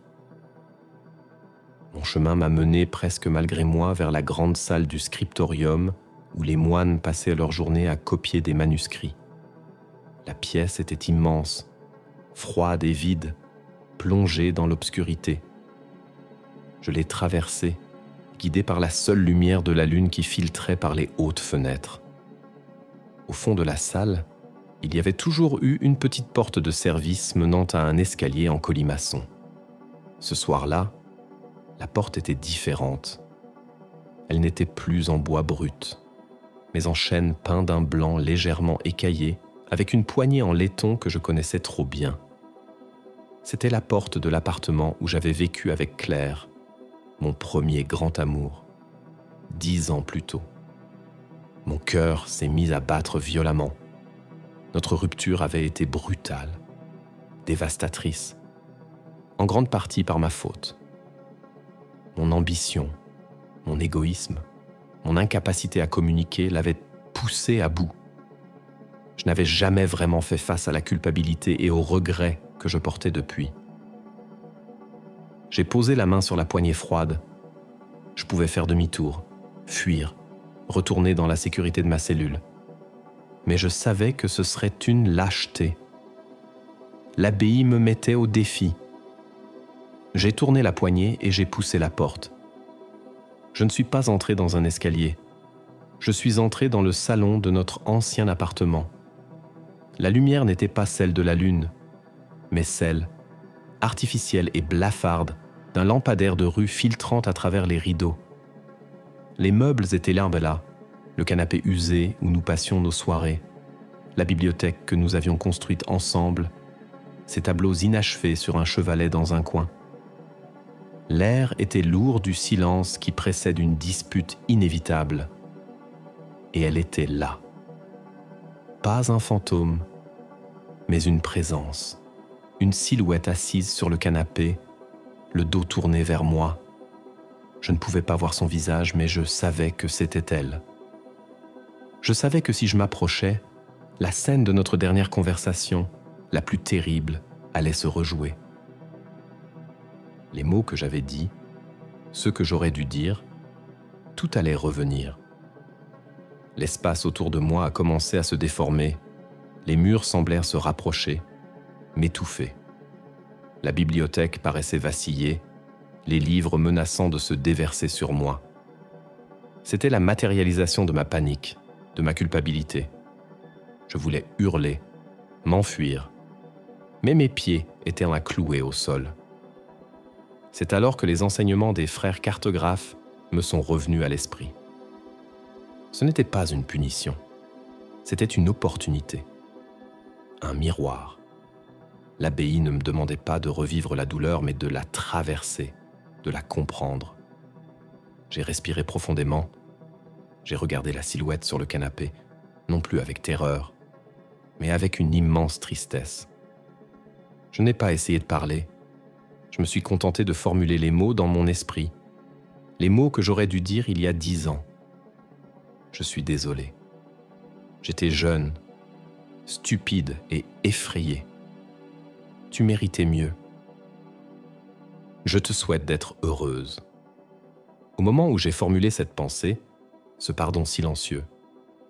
Mon chemin m'a mené presque malgré moi vers la grande salle du scriptorium où les moines passaient leur journée à copier des manuscrits. La pièce était immense, froide et vide, plongée dans l'obscurité. Je l'ai traversée, guidée par la seule lumière de la lune qui filtrait par les hautes fenêtres. Au fond de la salle, il y avait toujours eu une petite porte de service menant à un escalier en colimaçon. Ce soir-là, la porte était différente. Elle n'était plus en bois brut, mais en chêne peint d'un blanc légèrement écaillé, avec une poignée en laiton que je connaissais trop bien. C'était la porte de l'appartement où j'avais vécu avec Claire, mon premier grand amour, 10 ans plus tôt. Mon cœur s'est mis à battre violemment. Notre rupture avait été brutale, dévastatrice, en grande partie par ma faute. Mon ambition, mon égoïsme, mon incapacité à communiquer l'avaient poussé à bout. Je n'avais jamais vraiment fait face à la culpabilité et aux regrets que je portais depuis. J'ai posé la main sur la poignée froide. Je pouvais faire demi-tour, fuir, retourner dans la sécurité de ma cellule. Mais je savais que ce serait une lâcheté. L'abbaye me mettait au défi. J'ai tourné la poignée et j'ai poussé la porte. Je ne suis pas entré dans un escalier. Je suis entré dans le salon de notre ancien appartement. La lumière n'était pas celle de la lune, mais celle, artificielle et blafarde, d'un lampadaire de rue filtrant à travers les rideaux. Les meubles étaient là, le canapé usé où nous passions nos soirées, la bibliothèque que nous avions construite ensemble, ces tableaux inachevés sur un chevalet dans un coin. L'air était lourd du silence qui précède une dispute inévitable. Et elle était là. Pas un fantôme, mais une présence, une silhouette assise sur le canapé, le dos tourné vers moi. Je ne pouvais pas voir son visage, mais je savais que c'était elle. Je savais que si je m'approchais, la scène de notre dernière conversation, la plus terrible, allait se rejouer. Les mots que j'avais dits, ceux que j'aurais dû dire, tout allait revenir. L'espace autour de moi a commencé à se déformer. Les murs semblèrent se rapprocher, m'étouffer. La bibliothèque paraissait vaciller, les livres menaçant de se déverser sur moi. C'était la matérialisation de ma panique, de ma culpabilité. Je voulais hurler, m'enfuir, mais mes pieds étaient cloués au sol. C'est alors que les enseignements des frères cartographes me sont revenus à l'esprit. Ce n'était pas une punition, c'était une opportunité, un miroir. L'abbaye ne me demandait pas de revivre la douleur, mais de la traverser, de la comprendre. J'ai respiré profondément, j'ai regardé la silhouette sur le canapé, non plus avec terreur, mais avec une immense tristesse. Je n'ai pas essayé de parler, je me suis contenté de formuler les mots dans mon esprit, les mots que j'aurais dû dire il y a 10 ans. Je suis désolé. J'étais jeune, stupide et effrayé. Tu méritais mieux. Je te souhaite d'être heureuse. Au moment où j'ai formulé cette pensée, ce pardon silencieux,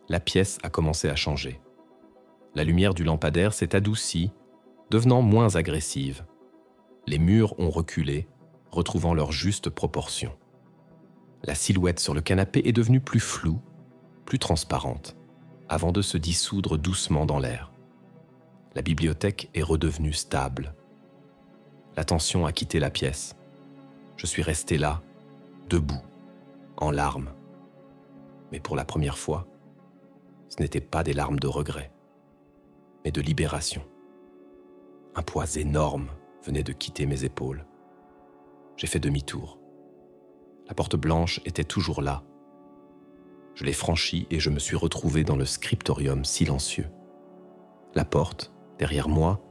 la pièce a commencé à changer. La lumière du lampadaire s'est adoucie, devenant moins agressive. Les murs ont reculé, retrouvant leur juste proportion. La silhouette sur le canapé est devenue plus floue, plus transparente, avant de se dissoudre doucement dans l'air. La bibliothèque est redevenue stable. La tension a quitté la pièce. Je suis resté là, debout, en larmes. Mais pour la première fois, ce n'étaient pas des larmes de regret, mais de libération. Un poids énorme venait de quitter mes épaules. J'ai fait demi-tour. La porte blanche était toujours là. Je l'ai franchie et je me suis retrouvé dans le scriptorium silencieux. La porte, derrière moi,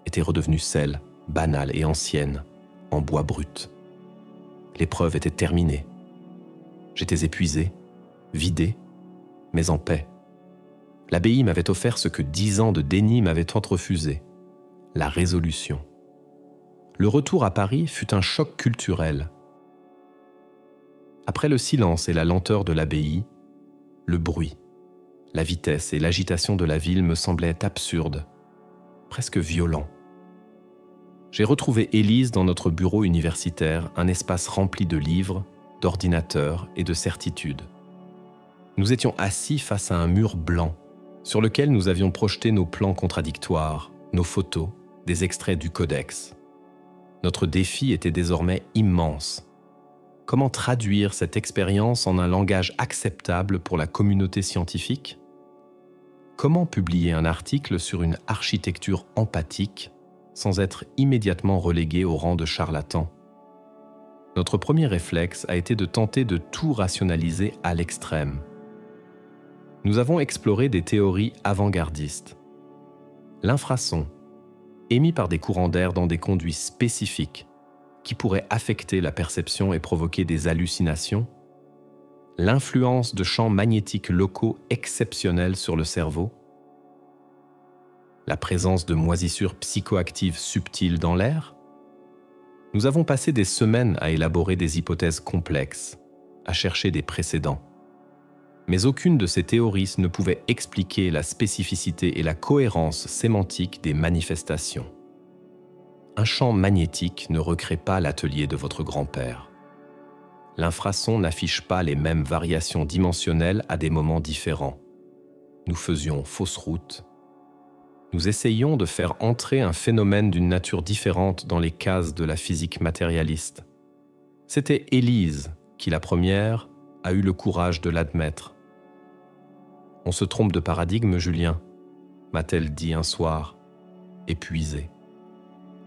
était redevenue celle, banale et ancienne, en bois brut. L'épreuve était terminée. J'étais épuisé, vidé, mais en paix. L'abbaye m'avait offert ce que 10 ans de déni m'avaient refusé, la résolution. Le retour à Paris fut un choc culturel. Après le silence et la lenteur de l'abbaye, le bruit, la vitesse et l'agitation de la ville me semblaient absurdes, presque violents. J'ai retrouvé Élise dans notre bureau universitaire, un espace rempli de livres, d'ordinateurs et de certitudes. Nous étions assis face à un mur blanc, sur lequel nous avions projeté nos plans contradictoires, nos photos, des extraits du codex. Notre défi était désormais immense. Comment traduire cette expérience en un langage acceptable pour la communauté scientifique ? Comment publier un article sur une architecture empathique sans être immédiatement relégué au rang de charlatan ? Notre premier réflexe a été de tenter de tout rationaliser à l'extrême. Nous avons exploré des théories avant-gardistes. L'infrason, émis par des courants d'air dans des conduits spécifiques, qui pourraient affecter la perception et provoquer des hallucinations, l'influence de champs magnétiques locaux exceptionnels sur le cerveau, la présence de moisissures psychoactives subtiles dans l'air. Nous avons passé des semaines à élaborer des hypothèses complexes, à chercher des précédents. Mais aucune de ces théories ne pouvait expliquer la spécificité et la cohérence sémantique des manifestations. Un champ magnétique ne recrée pas l'atelier de votre grand-père. L'infrason n'affiche pas les mêmes variations dimensionnelles à des moments différents. Nous faisions fausse route. Nous essayions de faire entrer un phénomène d'une nature différente dans les cases de la physique matérialiste. C'était Élise qui, la première, a eu le courage de l'admettre. « On se trompe de paradigme, Julien », m'a-t-elle dit un soir, épuisée.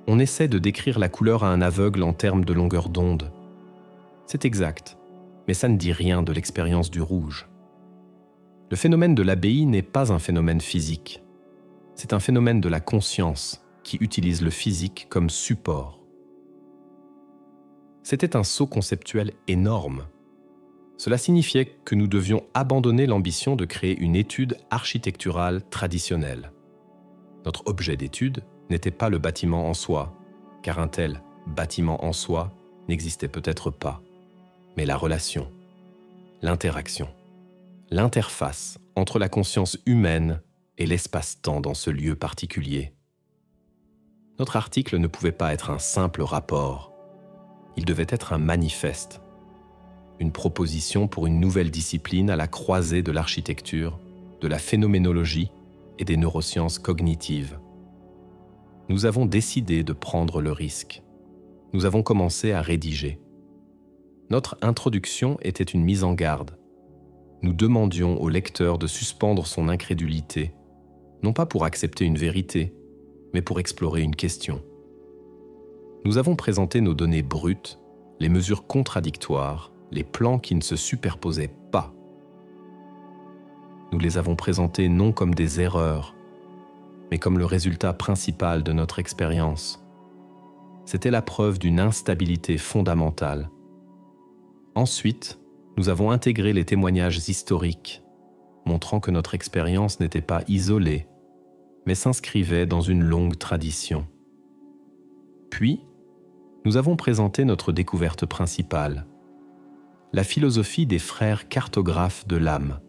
On essaie de décrire la couleur à un aveugle en termes de longueur d'onde. C'est exact, mais ça ne dit rien de l'expérience du rouge. Le phénomène de l'abbaye n'est pas un phénomène physique. C'est un phénomène de la conscience qui utilise le physique comme support. C'était un saut conceptuel énorme. Cela signifiait que nous devions abandonner l'ambition de créer une étude architecturale traditionnelle. Notre objet d'étude n'était pas le bâtiment en soi, car un tel bâtiment en soi n'existait peut-être pas, mais la relation, l'interaction, l'interface entre la conscience humaine et l'espace-temps dans ce lieu particulier. Notre article ne pouvait pas être un simple rapport. Il devait être un manifeste, une proposition pour une nouvelle discipline à la croisée de l'architecture, de la phénoménologie et des neurosciences cognitives. Nous avons décidé de prendre le risque. Nous avons commencé à rédiger. Notre introduction était une mise en garde. Nous demandions au lecteur de suspendre son incrédulité, non pas pour accepter une vérité, mais pour explorer une question. Nous avons présenté nos données brutes, les mesures contradictoires, les plans qui ne se superposaient pas. Nous les avons présentés non comme des erreurs, mais comme le résultat principal de notre expérience. C'était la preuve d'une instabilité fondamentale. Ensuite, nous avons intégré les témoignages historiques, montrant que notre expérience n'était pas isolée, mais s'inscrivait dans une longue tradition. Puis, nous avons présenté notre découverte principale, la philosophie des frères cartographes de l'âme.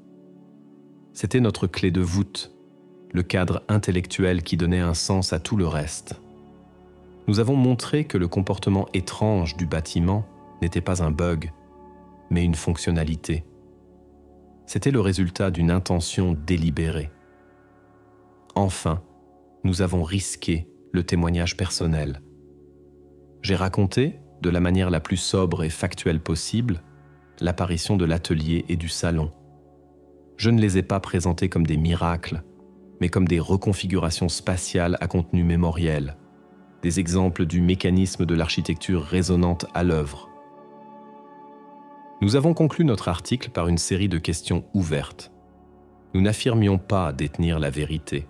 C'était notre clé de voûte, le cadre intellectuel qui donnait un sens à tout le reste. Nous avons montré que le comportement étrange du bâtiment n'était pas un bug, mais une fonctionnalité. C'était le résultat d'une intention délibérée. Enfin, nous avons risqué le témoignage personnel. J'ai raconté, de la manière la plus sobre et factuelle possible, l'apparition de l'atelier et du salon. Je ne les ai pas présentés comme des miracles, mais comme des reconfigurations spatiales à contenu mémoriel, des exemples du mécanisme de l'architecture résonante à l'œuvre. Nous avons conclu notre article par une série de questions ouvertes. Nous n'affirmions pas détenir la vérité.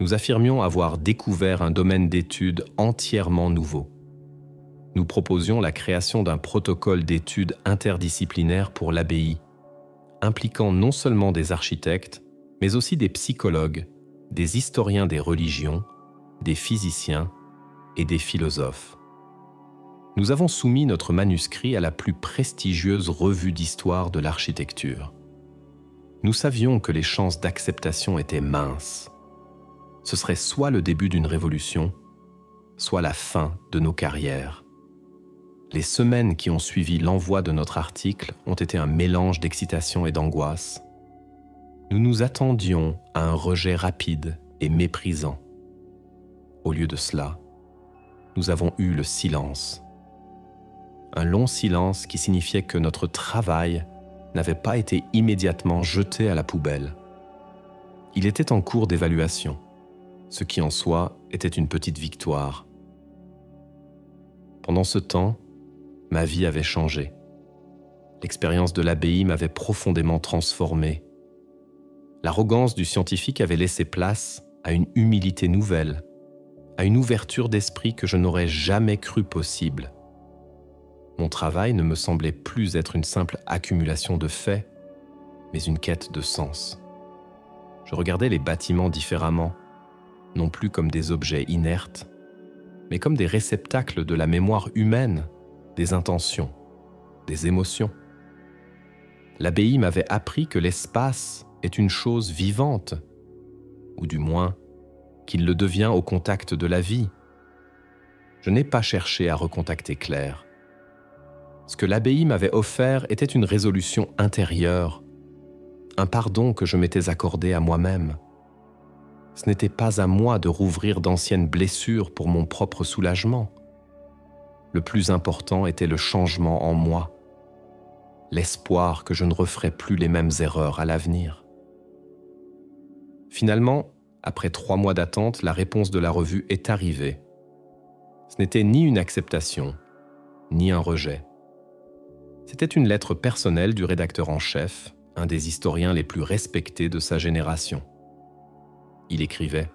Nous affirmions avoir découvert un domaine d'étude entièrement nouveau. Nous proposions la création d'un protocole d'études interdisciplinaire pour l'abbaye, impliquant non seulement des architectes, mais aussi des psychologues, des historiens des religions, des physiciens et des philosophes. Nous avons soumis notre manuscrit à la plus prestigieuse revue d'histoire de l'architecture. Nous savions que les chances d'acceptation étaient minces. Ce serait soit le début d'une révolution, soit la fin de nos carrières. Les semaines qui ont suivi l'envoi de notre article ont été un mélange d'excitation et d'angoisse. Nous nous attendions à un rejet rapide et méprisant. Au lieu de cela, nous avons eu le silence. Un long silence qui signifiait que notre travail n'avait pas été immédiatement jeté à la poubelle. Il était en cours d'évaluation, ce qui en soi était une petite victoire. Pendant ce temps, ma vie avait changé. L'expérience de l'abbaye m'avait profondément transformé. L'arrogance du scientifique avait laissé place à une humilité nouvelle, à une ouverture d'esprit que je n'aurais jamais cru possible. Mon travail ne me semblait plus être une simple accumulation de faits, mais une quête de sens. Je regardais les bâtiments différemment, non plus comme des objets inertes, mais comme des réceptacles de la mémoire humaine, des intentions, des émotions. L'abbaye m'avait appris que l'espace est une chose vivante, ou du moins qu'il le devient au contact de la vie. Je n'ai pas cherché à recontacter Claire. Ce que l'abbaye m'avait offert était une résolution intérieure, un pardon que je m'étais accordé à moi-même. Ce n'était pas à moi de rouvrir d'anciennes blessures pour mon propre soulagement. Le plus important était le changement en moi, l'espoir que je ne referais plus les mêmes erreurs à l'avenir. Finalement, après 3 mois d'attente, la réponse de la revue est arrivée. Ce n'était ni une acceptation, ni un rejet. C'était une lettre personnelle du rédacteur en chef, un des historiens les plus respectés de sa génération. Il écrivait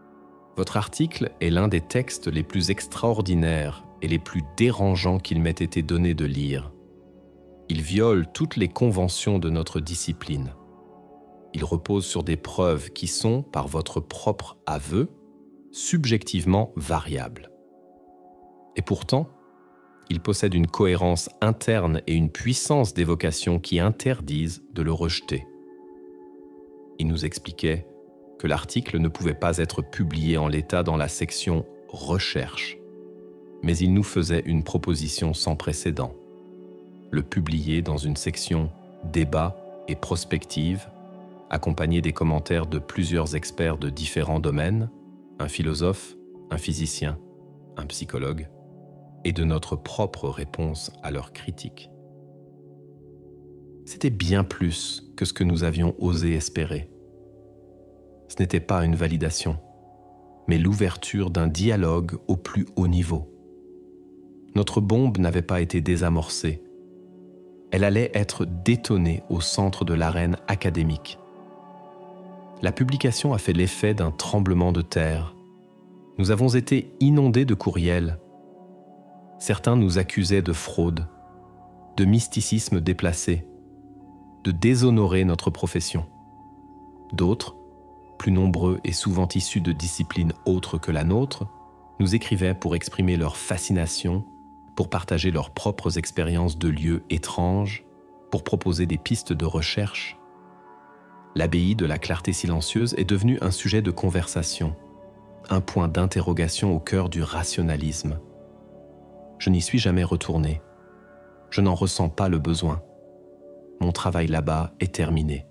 « Votre article est l'un des textes les plus extraordinaires et les plus dérangeants qu'il m'ait été donné de lire. Il viole toutes les conventions de notre discipline. Il repose sur des preuves qui sont, par votre propre aveu, subjectivement variables. Et pourtant, Il possède une cohérence interne et une puissance d'évocation qui interdisent de le rejeter. Il nous expliquait que l'article ne pouvait pas être publié en l'état dans la section « Recherche », mais il nous faisait une proposition sans précédent. Le publier dans une section « Débat » et « Prospective », accompagné des commentaires de plusieurs experts de différents domaines, un philosophe, un physicien, un psychologue, et de notre propre réponse à leurs critiques. C'était bien plus que ce que nous avions osé espérer. Ce n'était pas une validation, mais l'ouverture d'un dialogue au plus haut niveau. Notre bombe n'avait pas été désamorcée. Elle allait être détonée au centre de l'arène académique. La publication a fait l'effet d'un tremblement de terre. Nous avons été inondés de courriels. Certains nous accusaient de fraude, de mysticisme déplacé, de déshonorer notre profession. D'autres, plus nombreux et souvent issus de disciplines autres que la nôtre, nous écrivaient pour exprimer leur fascination, pour partager leurs propres expériences de lieux étranges, pour proposer des pistes de recherche. L'abbaye de la Clarté Silencieuse est devenue un sujet de conversation, un point d'interrogation au cœur du rationalisme. Je n'y suis jamais retourné. Je n'en ressens pas le besoin. Mon travail là-bas est terminé.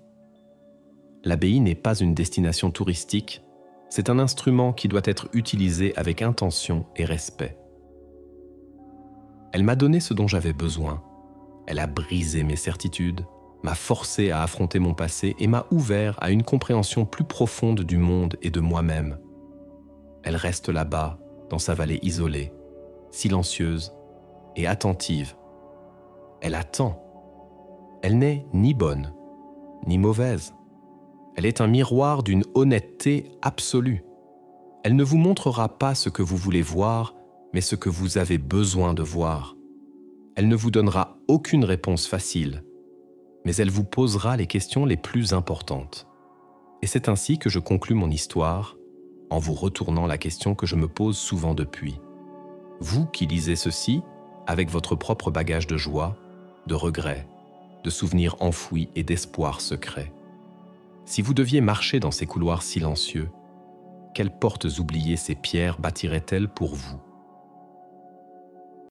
L'abbaye n'est pas une destination touristique, c'est un instrument qui doit être utilisé avec intention et respect. Elle m'a donné ce dont j'avais besoin. Elle a brisé mes certitudes, m'a forcé à affronter mon passé et m'a ouvert à une compréhension plus profonde du monde et de moi-même. Elle reste là-bas, dans sa vallée isolée, silencieuse et attentive. Elle attend. Elle n'est ni bonne, ni mauvaise. Elle est un miroir d'une honnêteté absolue. Elle ne vous montrera pas ce que vous voulez voir, mais ce que vous avez besoin de voir. Elle ne vous donnera aucune réponse facile, mais elle vous posera les questions les plus importantes. Et c'est ainsi que je conclus mon histoire, en vous retournant la question que je me pose souvent depuis. Vous qui lisez ceci, avec votre propre bagage de joie, de regrets, de souvenirs enfouis et d'espoirs secrets. Si vous deviez marcher dans ces couloirs silencieux, quelles portes oubliées ces pierres bâtiraient-elles pour vous ?